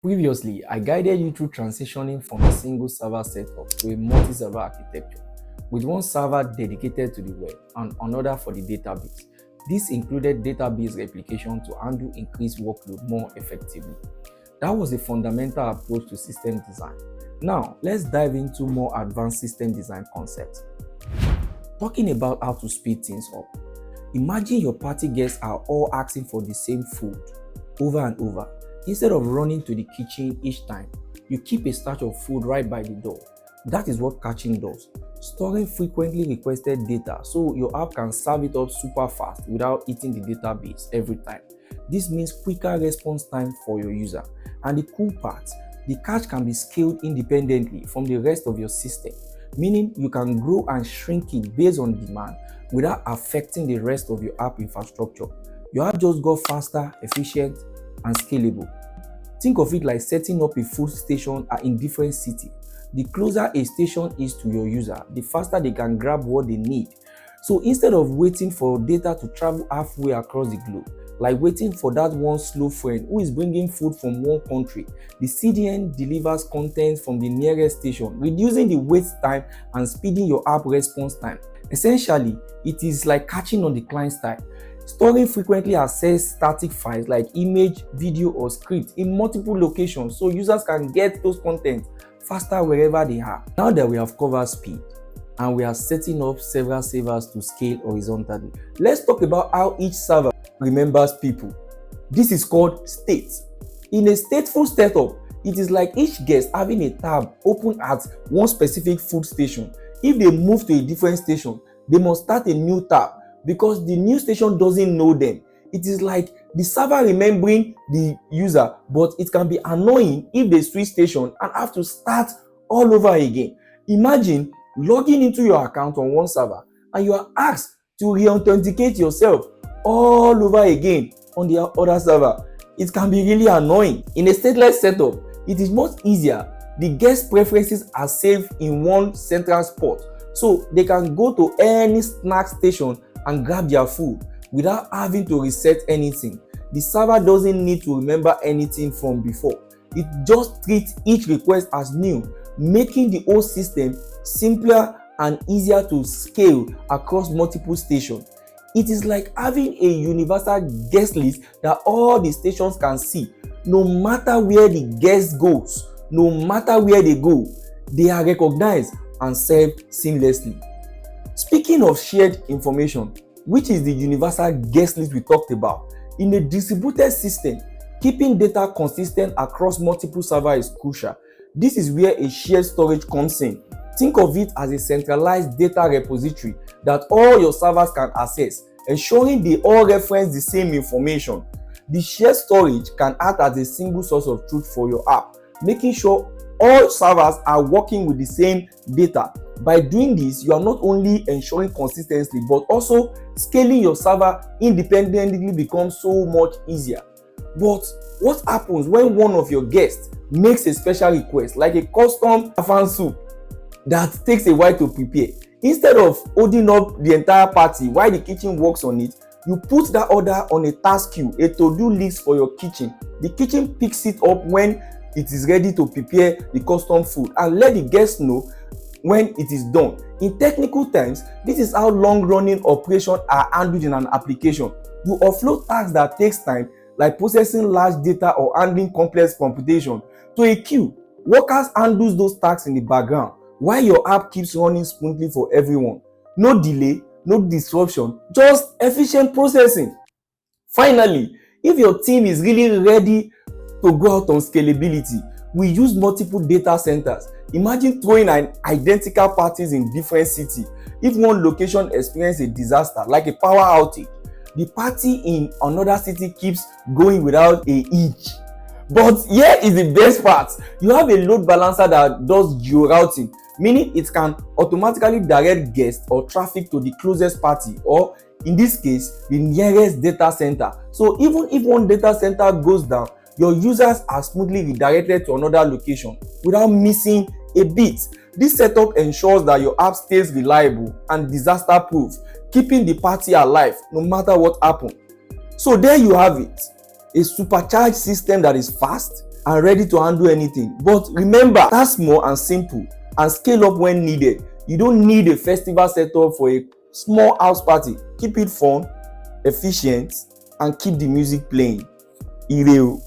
Previously, I guided you through transitioning from a single server setup to a multi-server architecture, with one server dedicated to the web and another for the database. This included database replication to handle increased workload more effectively. That was a fundamental approach to system design. Now, let's dive into more advanced system design concepts. Talking about how to speed things up. Imagine your party guests are all asking for the same food over and over. Instead of running to the kitchen each time, you keep a stash of food right by the door. That is what caching does. Storing frequently requested data so your app can serve it up super fast without eating the database every time. This means quicker response time for your user. And the cool part, the cache can be scaled independently from the rest of your system, meaning you can grow and shrink it based on demand without affecting the rest of your app infrastructure. Your app just got faster, efficient, and scalable. Think of it like setting up a food station in different cities. The closer a station is to your user, the faster they can grab what they need. So instead of waiting for data to travel halfway across the globe, like waiting for that one slow friend who is bringing food from one country, the CDN delivers content from the nearest station, reducing the wait time and speeding your app response time. Essentially, it is like catching on the client side. Storing frequently accessed static files like image, video, or script in multiple locations so users can get those content faster wherever they are. Now that we have covered speed and we are setting up several servers to scale horizontally, let's talk about how each server remembers people. This is called states. In a stateful setup, it is like each guest having a tab open at one specific food station. If they move to a different station, they must start a new tab because the new station doesn't know them. It is like the server remembering the user, but it can be annoying if they switch station and have to start all over again. Imagine logging into your account on one server and you are asked to re-authenticate yourself all over again on the other server. It can be really annoying. In a stateless setup, it is much easier. The guest preferences are saved in one central spot, so they can go to any snack station and grab their food without having to reset anything. The server doesn't need to remember anything from before. It just treats each request as new, making the whole system simpler and easier to scale across multiple stations. It is like having a universal guest list that all the stations can see. No matter where the guest goes, no matter where they go, they are recognized and served seamlessly. Speaking of shared information, which is the universal guest list we talked about, in a distributed system, keeping data consistent across multiple servers is crucial. This is where a shared storage comes in. Think of it as a centralized data repository that all your servers can access, ensuring they all reference the same information. The shared storage can act as a single source of truth for your app, making sure all servers are working with the same data. By doing this, you are not only ensuring consistency, but also scaling your server independently becomes so much easier. But what happens when one of your guests makes a special request, like a custom afan soup that takes a while to prepare? Instead of holding up the entire party while the kitchen works on it, you put that order on a task queue, a to-do list for your kitchen. The kitchen picks it up when it is ready to prepare the custom food and let the guests know when it is done. In technical terms, this is how long-running operations are handled in an application. You offload tasks that takes time, like processing large data or handling complex computation, to a queue. Workers handle those tasks in the background while your app keeps running smoothly for everyone. No delay, no disruption, just efficient processing. Finally, if your team is really ready to go out on scalability, we use multiple data centers. Imagine throwing an identical parties in different cities. If one location experiences a disaster like a power outage, the party in another city keeps going without a hitch. But here is the best part. You have a load balancer that does geo-routing, meaning it can automatically direct guests or traffic to the closest party, or in this case, the nearest data center. So even if one data center goes down, your users are smoothly redirected to another location without missing a beat. This setup ensures that your app stays reliable and disaster-proof, keeping the party alive no matter what happens. So there you have it. A supercharged system that is fast, and ready to handle anything. But remember, start small and simple and scale up when needed. You don't need a festival setup for a small house party. Keep it fun, efficient, and keep the music playing. Ire o.